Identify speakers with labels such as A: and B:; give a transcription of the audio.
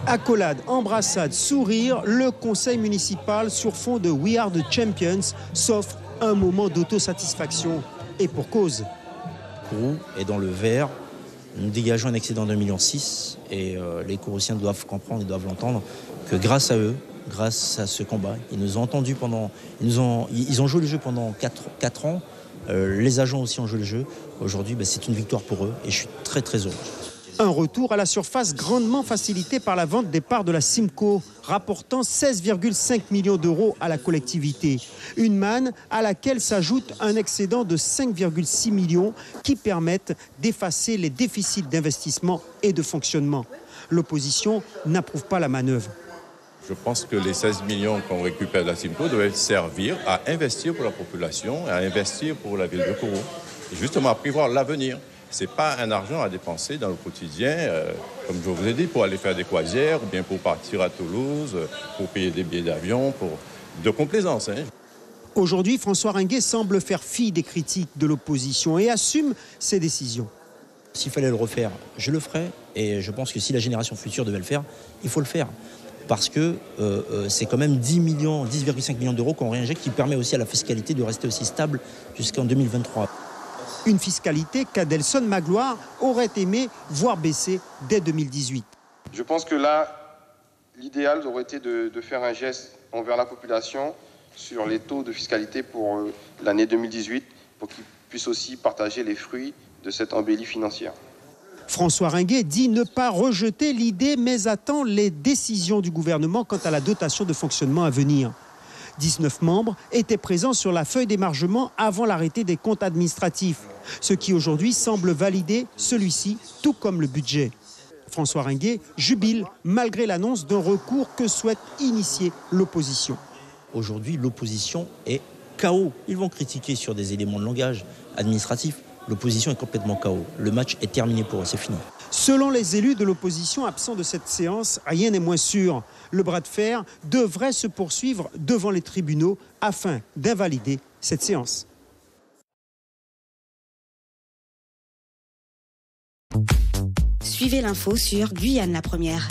A: Accolade, embrassade, sourire, le conseil municipal sur fond de We Are the Champions s'offre un moment d'autosatisfaction. Et pour cause.
B: Kourou est dans le vert. Nous dégageons un excédent de 1,6 million et les Kouroussiens doivent comprendre, ils doivent l'entendre, que grâce à eux, grâce à ce combat, ils nous ont entendus ils ont joué le jeu pendant 4 ans. Les agents aussi ont joué le jeu. Aujourd'hui, c'est une victoire pour eux et je suis très très heureux.
A: Un retour à la surface grandement facilité par la vente des parts de la Simco, rapportant 16,5 millions d'euros à la collectivité. Une manne à laquelle s'ajoute un excédent de 5,6 millions qui permettent d'effacer les déficits d'investissement et de fonctionnement. L'opposition n'approuve pas la manœuvre.
C: Je pense que les 16 millions qu'on récupère de la Simco doivent servir à investir pour la population, à investir pour la ville de Kourou, et justement à prévoir l'avenir. Ce n'est pas un argent à dépenser dans le quotidien, comme je vous ai dit, pour aller faire des croisières ou bien pour partir à Toulouse, pour payer des billets d'avion, de complaisance.
A: Aujourd'hui, François Ringuet semble faire fi des critiques de l'opposition et assume ses décisions.
B: S'il fallait le refaire, je le ferais. Et je pense que si la génération future devait le faire, il faut le faire. Parce que c'est quand même 10,5 millions d'euros qu'on réinjecte, qui permet aussi à la fiscalité de rester aussi stable jusqu'en 2023.
A: Une fiscalité qu'Adelson Magloire aurait aimé voir baisser dès 2018.
D: Je pense que là, l'idéal aurait été de faire un geste envers la population sur les taux de fiscalité pour l'année 2018, pour qu'ils puissent aussi partager les fruits de cette embellie financière.
A: François Ringuet dit ne pas rejeter l'idée, mais attend les décisions du gouvernement quant à la dotation de fonctionnement à venir. 19 membres étaient présents sur la feuille d'émargement avant l'arrêté des comptes administratifs, ce qui aujourd'hui semble valider celui-ci, tout comme le budget. François Ringuet jubile malgré l'annonce d'un recours que souhaite initier l'opposition.
B: Aujourd'hui, l'opposition est KO. Ils vont critiquer sur des éléments de langage administratif. L'opposition est complètement KO. Le match est terminé pour eux, c'est fini.
A: Selon les élus de l'opposition absents de cette séance, rien n'est moins sûr. Le bras de fer devrait se poursuivre devant les tribunaux afin d'invalider cette séance.
E: Suivez l'info sur Guyane la Première.